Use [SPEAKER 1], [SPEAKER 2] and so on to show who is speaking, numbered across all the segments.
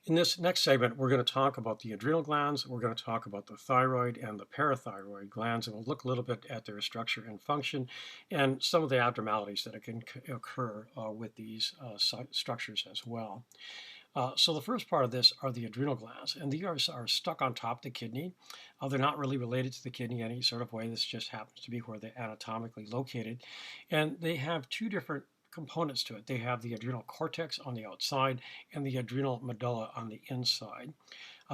[SPEAKER 1] In this next segment, we're going to talk about the adrenal glands, we're going to talk about the thyroid and the parathyroid glands, and we'll look a little bit at their structure and function and some of the abnormalities that can occur with these structures as well. So the first part of this are the adrenal glands, and these are stuck on top of the kidney. They're not really related to the kidney in any sort of way. This just happens to be where they're anatomically located. And they have two different components to it. They have the adrenal cortex on the outside and the adrenal medulla on the inside.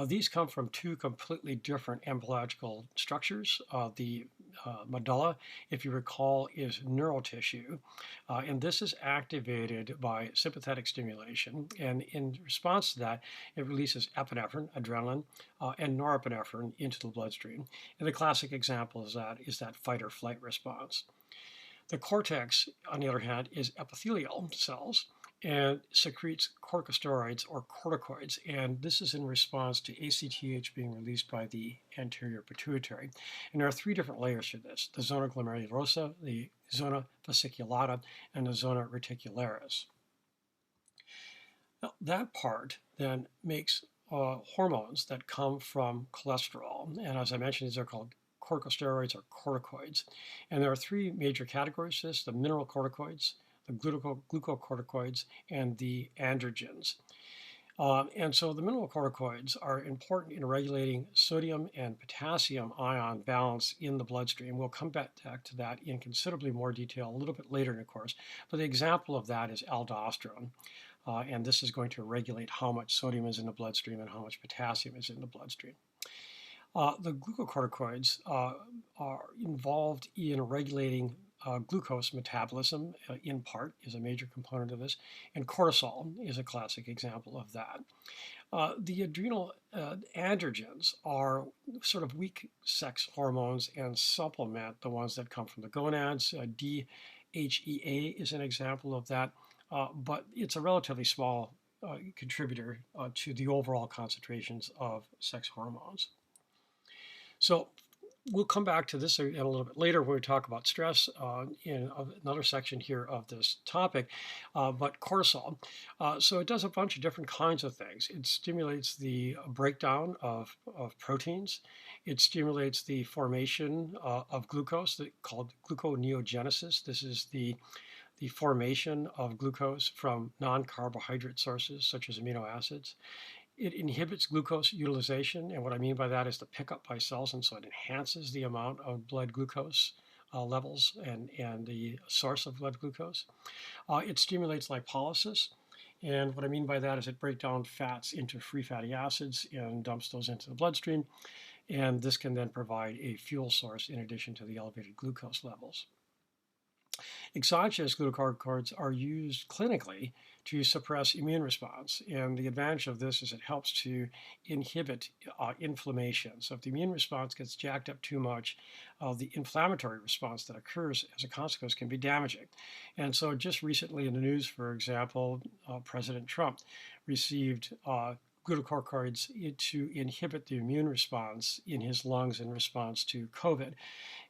[SPEAKER 1] These come from two completely different embryological structures. The medulla, if you recall, is neural tissue, and this is activated by sympathetic stimulation. And in response to that, it releases epinephrine, adrenaline, and norepinephrine into the bloodstream. And the classic example is that fight or flight response. The cortex, on the other hand, is epithelial cells and secretes corticosteroids or corticoids. And this is in response to ACTH being released by the anterior pituitary. And there are three different layers to this: the zona glomerulosa, the zona fasciculata, and the zona reticularis. Now, that part then makes hormones that come from cholesterol. And as I mentioned, these are called corticosteroids or corticoids. And there are three major categories to this: the mineralocorticoids, the glucocorticoids, and the androgens. And so the mineralocorticoids are important in regulating sodium and potassium ion balance in the bloodstream. We'll come back to that in considerably more detail a little bit later in the course. But the example of that is aldosterone. And this is going to regulate how much sodium is in the bloodstream and how much potassium is in the bloodstream. The glucocorticoids are involved in regulating glucose metabolism, in part, is a major component of this, and cortisol is a classic example of that. The adrenal androgens are sort of weak sex hormones and supplement the ones that come from the gonads. DHEA is an example of that, but it's a relatively small contributor to the overall concentrations of sex hormones. So we'll come back to this a little bit later when we talk about stress in another section here of this topic, but cortisol. So it does a bunch of different kinds of things. It stimulates the breakdown of proteins. It stimulates the formation of glucose called gluconeogenesis. This is the formation of glucose from non-carbohydrate sources such as amino acids. It inhibits glucose utilization, and what I mean by that is the pickup by cells, and so it enhances the amount of blood glucose levels and the source of blood glucose. It stimulates lipolysis, and what I mean by that is it breaks down fats into free fatty acids and dumps those into the bloodstream, and this can then provide a fuel source in addition to the elevated glucose levels. Exogenous glucocorticoids are used clinically to suppress immune response, and the advantage of this is it helps to inhibit inflammation. So if the immune response gets jacked up too much, the inflammatory response that occurs as a consequence can be damaging. And so just recently in the news, for example, President Trump received glucocorticoids to inhibit the immune response in his lungs in response to COVID.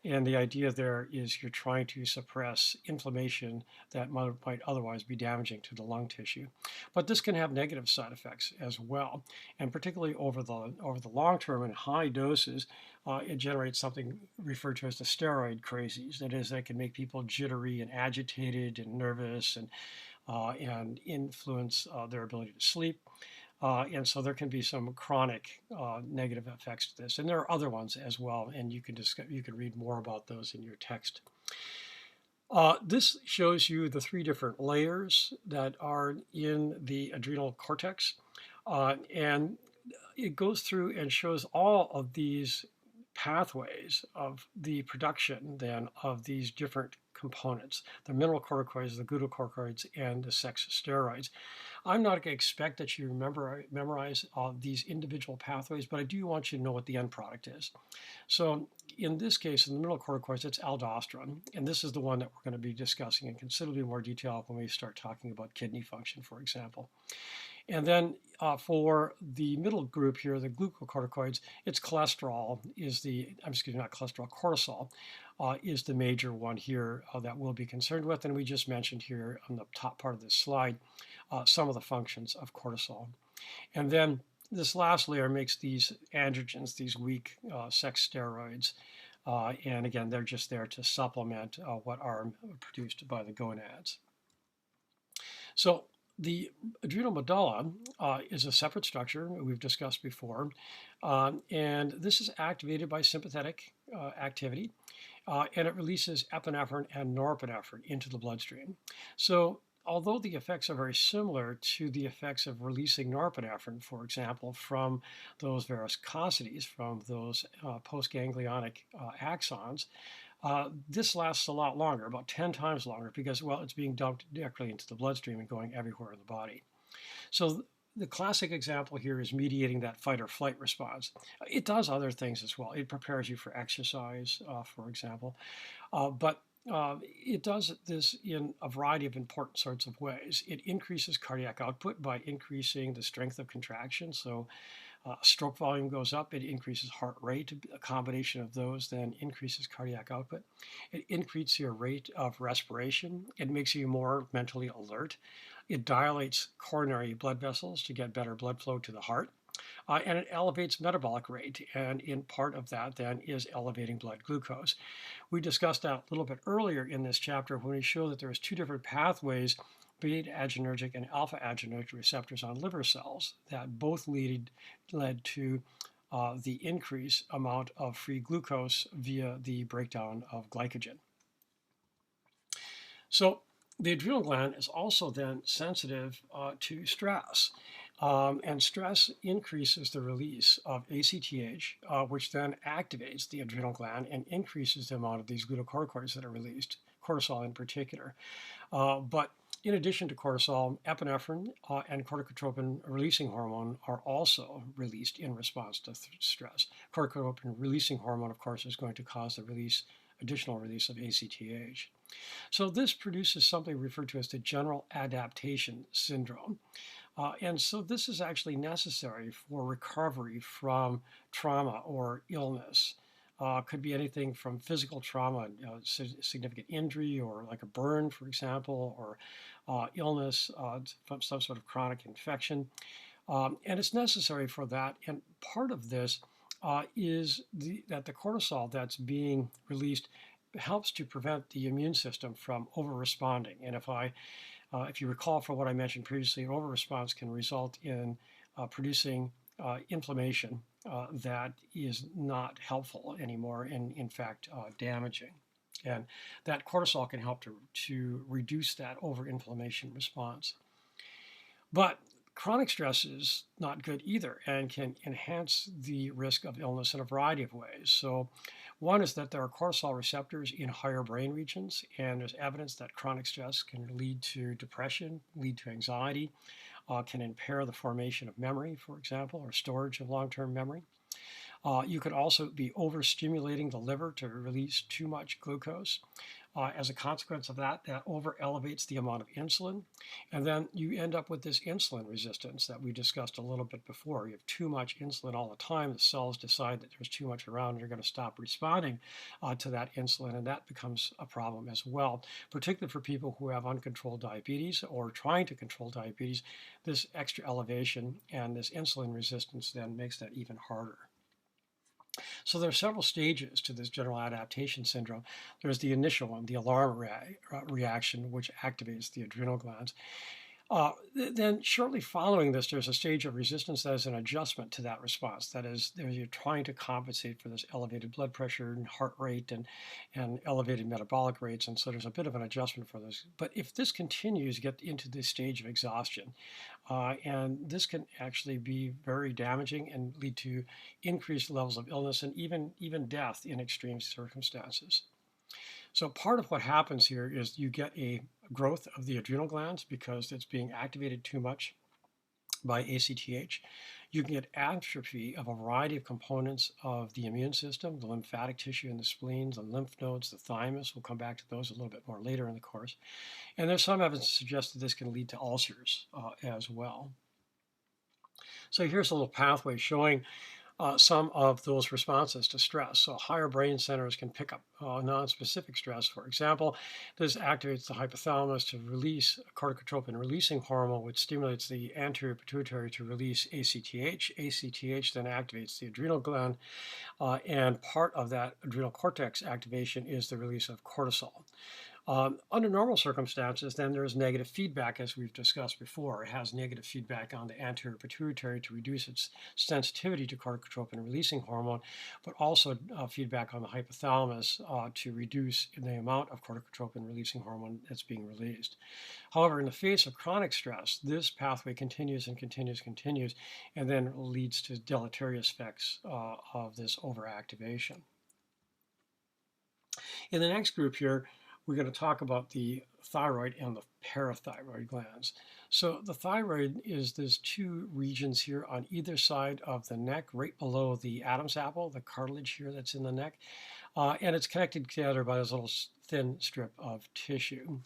[SPEAKER 1] And the idea there is you're trying to suppress inflammation that might otherwise be damaging to the lung tissue. But this can have negative side effects as well. And particularly over the long term in high doses, it generates something referred to as the steroid crazies. That is, that can make people jittery and agitated and nervous and influence their ability to sleep. And so there can be some chronic negative effects to this. And there are other ones as well, and you can read more about those in your text. This shows you the three different layers that are in the adrenal cortex. And it goes through and shows all of these pathways of the production then of these different components: the mineralocorticoids, the glucocorticoids, and the sex steroids. I'm not going to expect that you memorize these individual pathways, but I do want you to know what the end product is. So in this case, in the mineralocorticoids, it's aldosterone, and this is the one that we're going to be discussing in considerably more detail when we start talking about kidney function, for example. And then for the middle group here, the glucocorticoids, it's cortisol is the major one here that we'll be concerned with. And we just mentioned here on the top part of this slide some of the functions of cortisol. And then this last layer makes these androgens, these weak sex steroids. And again, they're just there to supplement what are produced by the gonads. So the adrenal medulla is a separate structure we've discussed before, and this is activated by sympathetic activity, and it releases epinephrine and norepinephrine into the bloodstream. So although the effects are very similar to the effects of releasing norepinephrine, for example, from those varicosities, from those postganglionic axons, this lasts a lot longer, about 10 times longer, because, well, it's being dumped directly into the bloodstream and going everywhere in the body. So the classic example here is mediating that fight or flight response. It does other things as well. It prepares you for exercise, for example, but it does this in a variety of important sorts of ways. It increases cardiac output by increasing the strength of contraction. So stroke volume goes up, it increases heart rate. A combination of those then increases cardiac output. It increases your rate of respiration. It makes you more mentally alert. It dilates coronary blood vessels to get better blood flow to the heart. And it elevates metabolic rate. And in part of that then is elevating blood glucose. We discussed that a little bit earlier in this chapter when we showed that there's two different pathways, beta adrenergic and alpha adrenergic receptors on liver cells that both led to the increased amount of free glucose via the breakdown of glycogen. So the adrenal gland is also then sensitive to stress. And stress increases the release of ACTH, which then activates the adrenal gland and increases the amount of these glucocorticoids that are released, cortisol in particular. But in addition to cortisol, epinephrine and corticotropin releasing hormone are also released in response to stress. Corticotropin releasing hormone, of course, is going to cause the additional release of ACTH. So this produces something referred to as the general adaptation syndrome. And so this is actually necessary for recovery from trauma or illness. Could be anything from physical trauma, significant injury, or like a burn, for example, or illness from some sort of chronic infection. And it's necessary for that. And part of this is that the cortisol that's being released helps to prevent the immune system from over-responding. And if you recall from what I mentioned previously, an over-response can result in producing inflammation that is not helpful anymore and, in fact, damaging. And that cortisol can help to reduce that over-inflammation response. But chronic stress is not good either and can enhance the risk of illness in a variety of ways. So one is that there are cortisol receptors in higher brain regions, and there's evidence that chronic stress can lead to depression, lead to anxiety, can impair the formation of memory, for example, or storage of long-term memory. You could also be overstimulating the liver to release too much glucose. As a consequence of that, that over elevates the amount of insulin. And then you end up with this insulin resistance that we discussed a little bit before. You have too much insulin all the time. The cells decide that there's too much around and you're going to stop responding to that insulin. And that becomes a problem as well, particularly for people who have uncontrolled diabetes or trying to control diabetes. This extra elevation and this insulin resistance then makes that even harder. So there are several stages to this general adaptation syndrome. There's the initial one, the alarm reaction, which activates the adrenal glands. Then shortly following this, there's a stage of resistance that is an adjustment to that response. That is, you're trying to compensate for this elevated blood pressure and heart rate and elevated metabolic rates. And so there's a bit of an adjustment for this. But if this continues, you get into this stage of exhaustion. And this can actually be very damaging and lead to increased levels of illness and even death in extreme circumstances. So part of what happens here is you get a growth of the adrenal glands because it's being activated too much by ACTH. You can get atrophy of a variety of components of the immune system, the lymphatic tissue in the spleens, the lymph nodes, the thymus. We'll come back to those a little bit more later in the course. And there's some evidence to suggest that this can lead to ulcers as well. So here's a little pathway showing some of those responses to stress. So higher brain centers can pick up non-specific stress. For example, this activates the hypothalamus to release corticotropin releasing hormone, which stimulates the anterior pituitary to release ACTH. ACTH then activates the adrenal gland, and part of that adrenal cortex activation is the release of cortisol. Under normal circumstances, then there's negative feedback, as we've discussed before. It has negative feedback on the anterior pituitary to reduce its sensitivity to corticotropin releasing hormone, but also feedback on the hypothalamus to reduce the amount of corticotropin releasing hormone that's being released. However, in the face of chronic stress, this pathway continues and continues, and then leads to deleterious effects of this overactivation. In the next group here, we're going to talk about the thyroid and the parathyroid glands. So the thyroid is there's two regions here on either side of the neck, right below the Adam's apple, the cartilage here that's in the neck, and it's connected together by this little thin strip of tissue.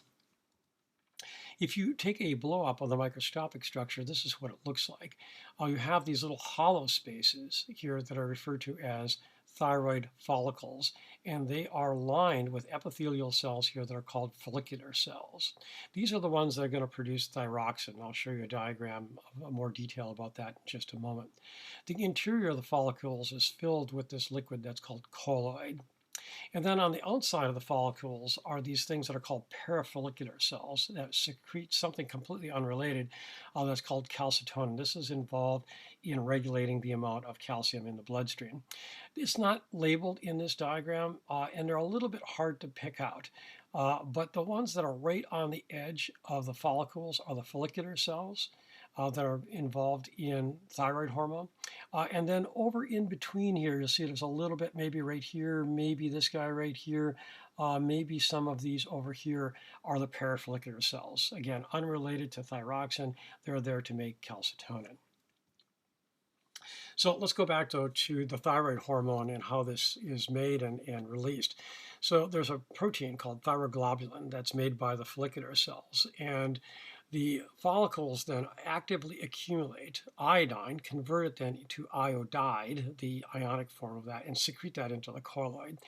[SPEAKER 1] If you take a blow up of the microscopic structure, this is what it looks like. You have these little hollow spaces here that are referred to as thyroid follicles, and they are lined with epithelial cells here that are called follicular cells. These are the ones that are going to produce thyroxine. I'll show you a diagram of more detail about that in just a moment. The interior of the follicles is filled with this liquid that's called colloid. And then on the outside of the follicles are these things that are called parafollicular cells that secrete something completely unrelated that's called calcitonin. This is involved in regulating the amount of calcium in the bloodstream. It's not labeled in this diagram, and they're a little bit hard to pick out. But the ones that are right on the edge of the follicles are the follicular cells that are involved in thyroid hormone. And then over in between here, you'll see there's a little bit, maybe right here, maybe this guy right here, maybe some of these over here are the parafollicular cells. Again, unrelated to thyroxine, they're there to make calcitonin. So let's go back to the thyroid hormone and how this is made and released. So there's a protein called thyroglobulin that's made by the follicular cells, and the follicles then actively accumulate iodine, convert it then to iodide, the ionic form of that, and secrete that into the colloid.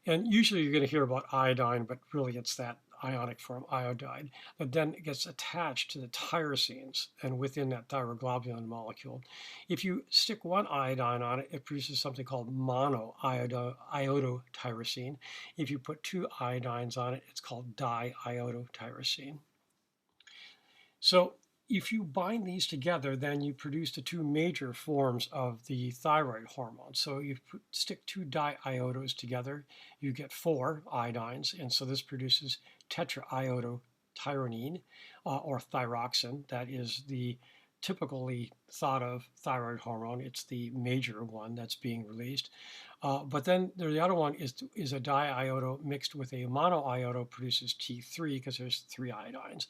[SPEAKER 1] And usually you're going to hear about iodine, but really it's that ionic form, iodide, that then gets attached to the tyrosines and within that thyroglobulin molecule. If you stick one iodine on it, it produces something called monoiodotyrosine. If you put two iodines on it, it's called diiodotyrosine. So if you bind these together, then you produce the two major forms of the thyroid hormone. So you stick two diiodos together, you get four iodines, and so this produces tetraiodotyrosine or thyroxine. That is the typically thought of thyroid hormone. It's the major one that's being released. But then the other one is a diiodo mixed with a monoiodo produces T3 because there's three iodines.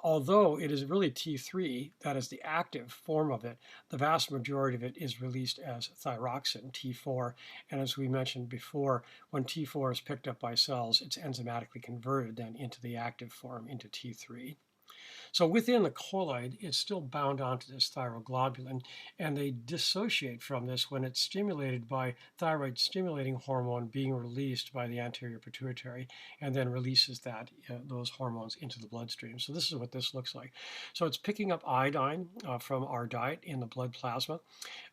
[SPEAKER 1] Although it is really T3, that is the active form of it, the vast majority of it is released as thyroxine, T4. And as we mentioned before, when T4 is picked up by cells, it's enzymatically converted then into the active form, into T3. So within the colloid, it's still bound onto this thyroglobulin, and they dissociate from this when it's stimulated by thyroid stimulating hormone being released by the anterior pituitary, and then releases those hormones into the bloodstream. So this is what this looks like. So it's picking up iodine from our diet in the blood plasma,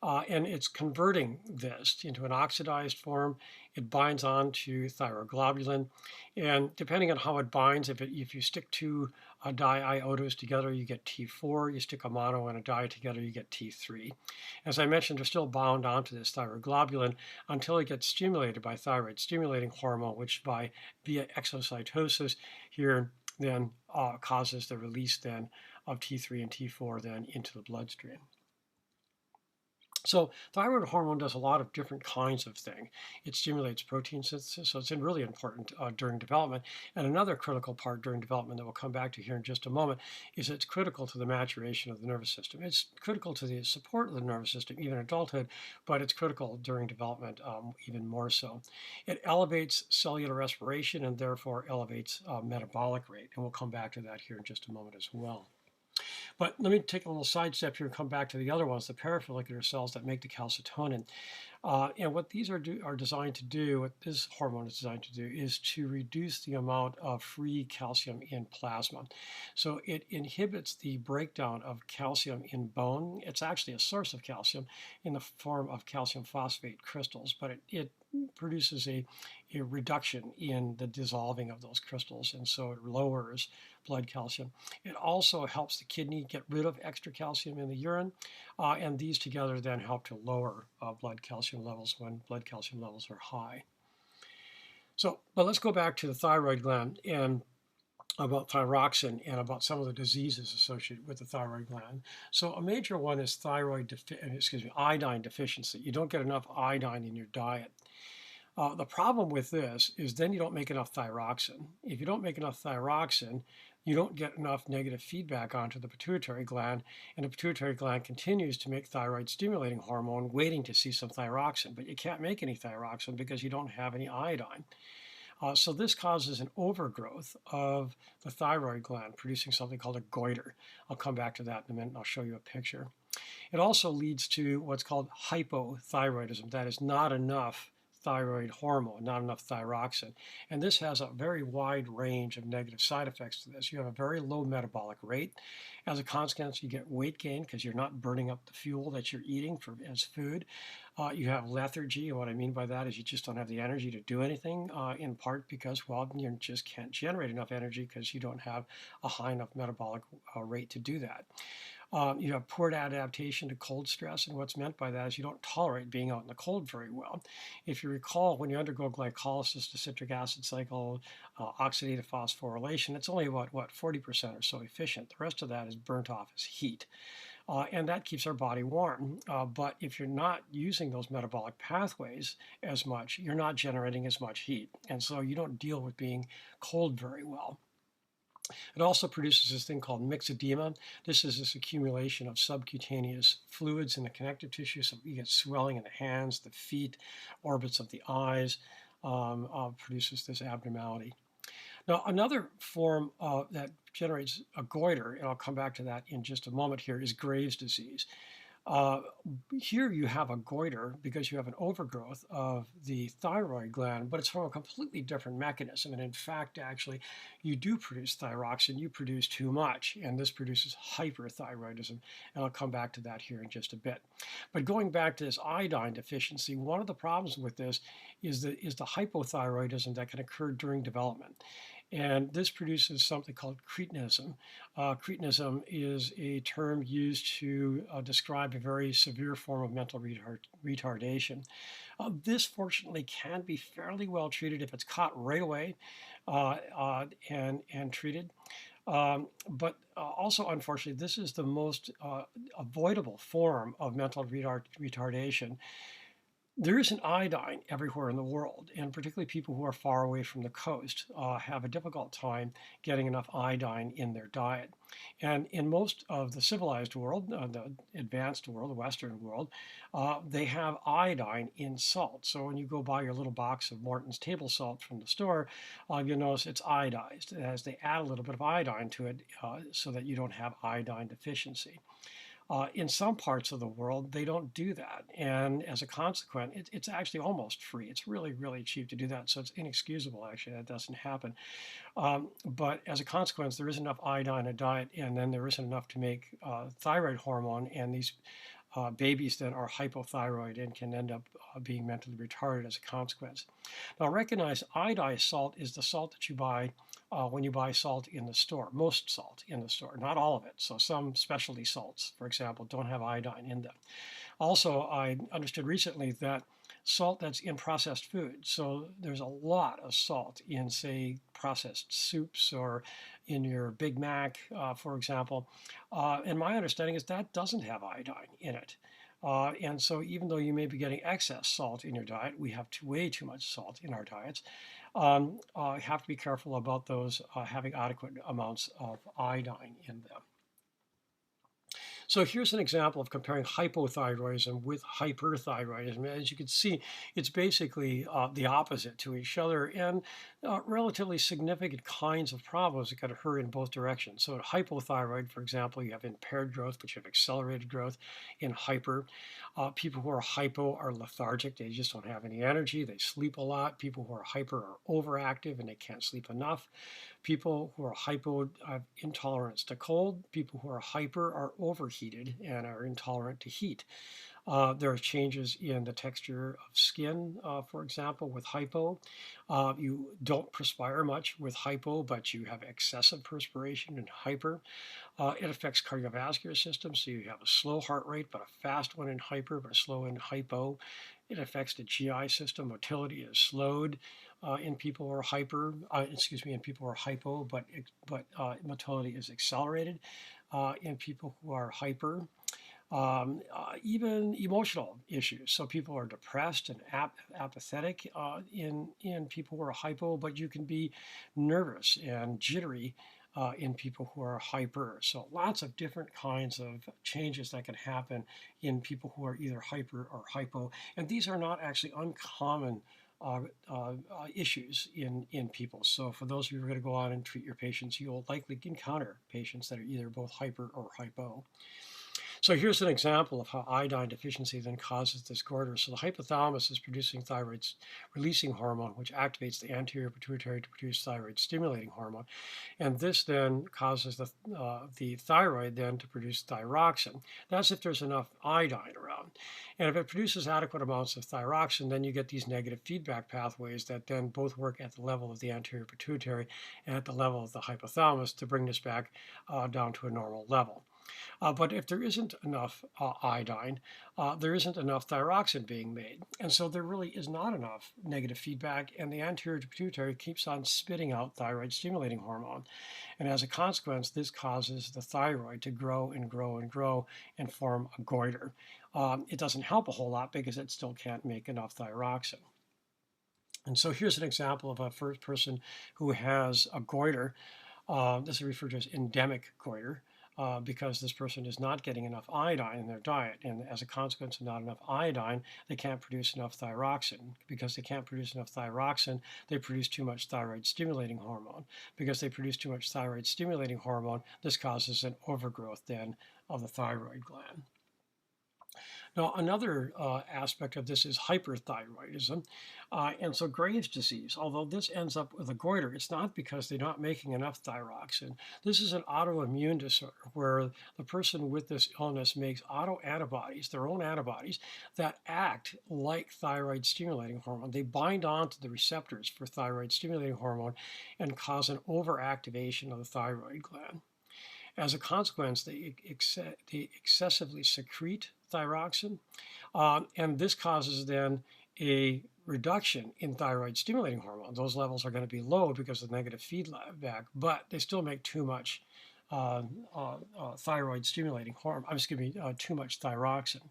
[SPEAKER 1] and it's converting this into an oxidized form. It binds on to thyroglobulin, and depending on how it binds, if you stick two diiodos together, you get T4. You stick a mono and a di together, you get T3. As I mentioned, they're still bound onto this thyroglobulin until it gets stimulated by thyroid stimulating hormone, which via exocytosis here then causes the release then of T3 and T4 then into the bloodstream. So thyroid hormone does a lot of different kinds of things. It stimulates protein synthesis, so it's really important during development. And another critical part during development that we'll come back to here in just a moment is it's critical to the maturation of the nervous system. It's critical to the support of the nervous system, even adulthood, but it's critical during development even more so. It elevates cellular respiration and therefore elevates metabolic rate, and we'll come back to that here in just a moment as well. But let me take a little sidestep here and come back to the other ones, the parafollicular cells that make the calcitonin. And what these are designed to do, what this hormone is designed to do, is to reduce the amount of free calcium in plasma. So it inhibits the breakdown of calcium in bone. It's actually a source of calcium in the form of calcium phosphate crystals, but it produces a reduction in the dissolving of those crystals, and so it lowers blood calcium. It also helps the kidney get rid of extra calcium in the urine, and these together then help to lower blood calcium levels when blood calcium levels are high. So, but let's go back to the thyroid gland and about thyroxine and about some of the diseases associated with the thyroid gland. So a major one is iodine deficiency. You don't get enough iodine in your diet. The problem with this is then you don't make enough thyroxine. If you don't make enough thyroxine, you don't get enough negative feedback onto the pituitary gland, and the pituitary gland continues to make thyroid stimulating hormone, waiting to see some thyroxine, but you can't make any thyroxine because you don't have any iodine. So this causes an overgrowth of the thyroid gland, producing something called a goiter. I'll come back to that in a minute, and I'll show you a picture. It also leads to what's called hypothyroidism. That is not enough thyroid hormone, not enough thyroxine. And this has a very wide range of negative side effects to this. You have a very low metabolic rate. As a consequence, you get weight gain because you're not burning up the fuel that you're eating as food. You have lethargy, and what I mean by that is you just don't have the energy to do anything, in part because, well, you just can't generate enough energy because you don't have a high enough metabolic rate to do that. You have poor adaptation to cold stress, and what's meant by that is you don't tolerate being out in the cold very well. If you recall, when you undergo glycolysis, the citric acid cycle, oxidative phosphorylation, it's only about, 40% or so efficient. The rest of that is burnt off as heat. And that keeps our body warm. But if you're not using those metabolic pathways as much, you're not generating as much heat. And so you don't deal with being cold very well. It also produces this thing called myxedema. This is this accumulation of subcutaneous fluids in the connective tissue. So you get swelling in the hands, the feet, orbits of the eyes, produces this abnormality. Now, another form that generates a goiter, and I'll come back to that in just a moment here, is Graves' disease. Uh, Here you have a goiter because you have an overgrowth of the thyroid gland, but it's from a completely different mechanism. And in fact, actually, you do produce thyroxine, you produce too much, and this produces hyperthyroidism. And I'll come back to that here in just a bit. But going back to this iodine deficiency, one of the problems with this is the hypothyroidism that can occur during development. And this produces something called cretinism. Cretinism is a term used to describe a very severe form of mental retardation. This, fortunately, can be fairly well treated if it's caught right away and treated. But also, unfortunately, this is the most avoidable form of mental retardation. There isn't iodine everywhere in the world, and particularly people who are far away from the coast have a difficult time getting enough iodine in their diet. And in most of the civilized world, the advanced world, the Western world, they have iodine in salt. So when you go buy your little box of Morton's table salt from the store, you'll notice it's iodized, as they add a little bit of iodine to it so that you don't have iodine deficiency. In some parts of the world, they don't do that. And as a consequence, it's actually almost free. It's really, really cheap to do that. So it's inexcusable, actually, that doesn't happen. But as a consequence, there isn't enough iodine in a diet, and then there isn't enough to make thyroid hormone. And these babies then are hypothyroid and can end up being mentally retarded as a consequence. Now, recognize iodized salt is the salt that you buy when you buy salt in the store, most salt in the store, not all of it. So some specialty salts, for example, don't have iodine in them. Also, I understood recently that salt that's in processed food, so there's a lot of salt in, say, processed soups or in your Big Mac, for example. And my understanding is that doesn't have iodine in it. And so even though you may be getting excess salt in your diet, we have way too much salt in our diets, have to be careful about those having adequate amounts of iodine in them. So here's an example of comparing hypothyroidism with hyperthyroidism. As you can see, it's basically the opposite to each other, and relatively significant kinds of problems that can occur in both directions. So in hypothyroid, for example, you have impaired growth, but you have accelerated growth. In hyper, people who are hypo are lethargic. They just don't have any energy. They sleep a lot. People who are hyper are overactive and they can't sleep enough. People who are hypo have intolerance to cold. People who are hyper are overheated and are intolerant to heat. There are changes in the texture of skin, for example, with hypo. You don't perspire much with hypo, but you have excessive perspiration in hyper. It affects cardiovascular system, so you have a slow heart rate, but a fast one in hyper, but slow in hypo. It affects the GI system. Motility is slowed in people who are hyper, in people who are hypo, but motility is accelerated in people who are hyper. Even emotional issues. So people are depressed and apathetic in people who are hypo, but you can be nervous and jittery in people who are hyper. So lots of different kinds of changes that can happen in people who are either hyper or hypo. And these are not actually uncommon issues in people. So for those of you who are going to go out and treat your patients, you'll likely encounter patients that are either both hyper or hypo. So here's an example of how iodine deficiency then causes this goiter. So the hypothalamus is producing thyroid releasing hormone, which activates the anterior pituitary to produce thyroid stimulating hormone. And this then causes the thyroid then to produce thyroxine. That's if there's enough iodine around. And if it produces adequate amounts of thyroxine, then you get these negative feedback pathways that then both work at the level of the anterior pituitary and at the level of the hypothalamus to bring this back down to a normal level. But if there isn't enough iodine, there isn't enough thyroxine being made. And so there really is not enough negative feedback, and the anterior pituitary keeps on spitting out thyroid stimulating hormone. And as a consequence, this causes the thyroid to grow and grow and grow and form a goiter. It doesn't help a whole lot because it still can't make enough thyroxine. And so here's an example of a first person who has a goiter. This is referred to as endemic goiter. Because this person is not getting enough iodine in their diet. And as a consequence of not enough iodine, they can't produce enough thyroxine. Because they can't produce enough thyroxine, they produce too much thyroid stimulating hormone. Because they produce too much thyroid stimulating hormone, this causes an overgrowth then of the thyroid gland. Now, another aspect of this is hyperthyroidism. And so Graves' disease, although this ends up with a goiter, it's not because they're not making enough thyroxine. This is an autoimmune disorder where the person with this illness makes autoantibodies, their own antibodies, that act like thyroid stimulating hormone. They bind onto the receptors for thyroid stimulating hormone and cause an overactivation of the thyroid gland. As a consequence, they excessively secrete thyroxine, and this causes then a reduction in thyroid stimulating hormone. Those levels are going to be low because of negative feedback, but they still make too much thyroid stimulating hormone, too much thyroxine.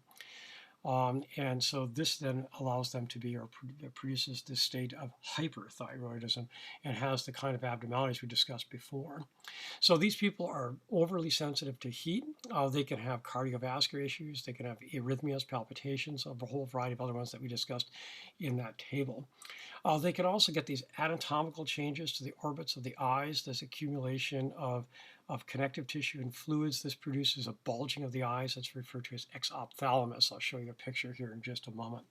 [SPEAKER 1] And so this then allows them to be, or produces this state of hyperthyroidism and has the kind of abnormalities we discussed before. So these people are overly sensitive to heat. They can have cardiovascular issues. They can have arrhythmias, palpitations, a whole variety of other ones that we discussed in that table. They can also get these anatomical changes to the orbits of the eyes, this accumulation of connective tissue and fluids. This produces a bulging of the eyes. That's referred to as exophthalmos. I'll show you a picture here in just a moment.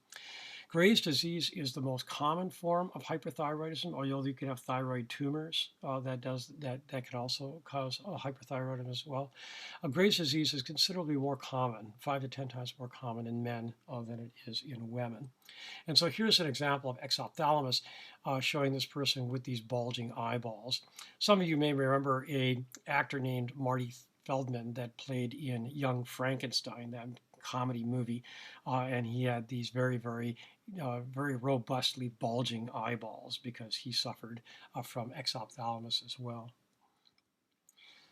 [SPEAKER 1] Graves' disease is the most common form of hyperthyroidism, although you can have thyroid tumors that can also cause hyperthyroidism as well. Graves' disease is considerably more common, 5 to 10 times more common in men than it is in women. And so here's an example of exophthalmos showing this person with these bulging eyeballs. Some of you may remember an actor named Marty Feldman that played in Young Frankenstein, that comedy movie, and he had these very robustly bulging eyeballs because he suffered from exophthalmos as well.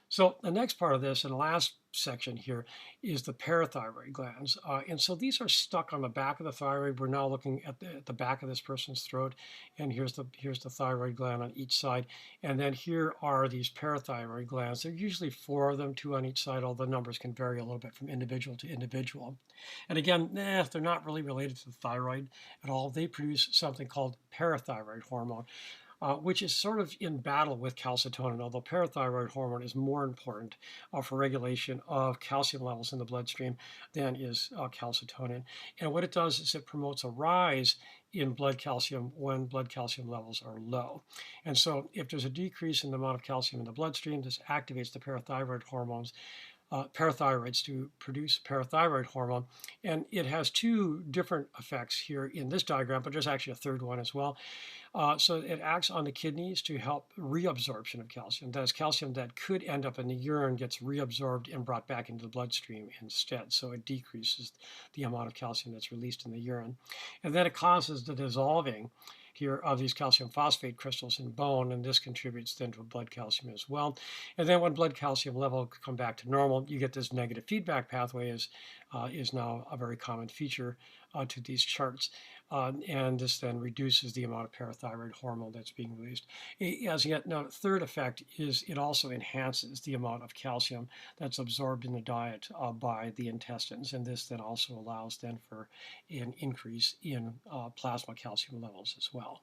[SPEAKER 1] So the next part of this and the last section here is the parathyroid glands. And so these are stuck on the back of the thyroid. We're now looking at the back of this person's throat, and here's the thyroid gland on each side. And then here are these parathyroid glands. There are usually four of them, two on each side, although the numbers can vary a little bit from individual to individual. And again, they're not really related to the thyroid at all. They produce something called parathyroid hormone, which is sort of in battle with calcitonin, although parathyroid hormone is more important for regulation of calcium levels in the bloodstream than is calcitonin. And what it does is it promotes a rise in blood calcium when blood calcium levels are low. And so if there's a decrease in the amount of calcium in the bloodstream, this activates the parathyroid hormones, parathyroids to produce parathyroid hormone. And it has two different effects here in this diagram, but there's actually a third one as well. So it acts on the kidneys to help reabsorption of calcium. That is, calcium that could end up in the urine gets reabsorbed and brought back into the bloodstream instead. So it decreases the amount of calcium that's released in the urine. And then it causes the dissolving here of these calcium phosphate crystals in bone, and this contributes then to blood calcium as well. And then when blood calcium level come back to normal, you get this negative feedback pathway is now a very common feature to these charts. And this then reduces the amount of parathyroid hormone that's being released. As yet, now, the third effect is it also enhances the amount of calcium that's absorbed in the diet by the intestines, and this then also allows then for an increase in plasma calcium levels as well.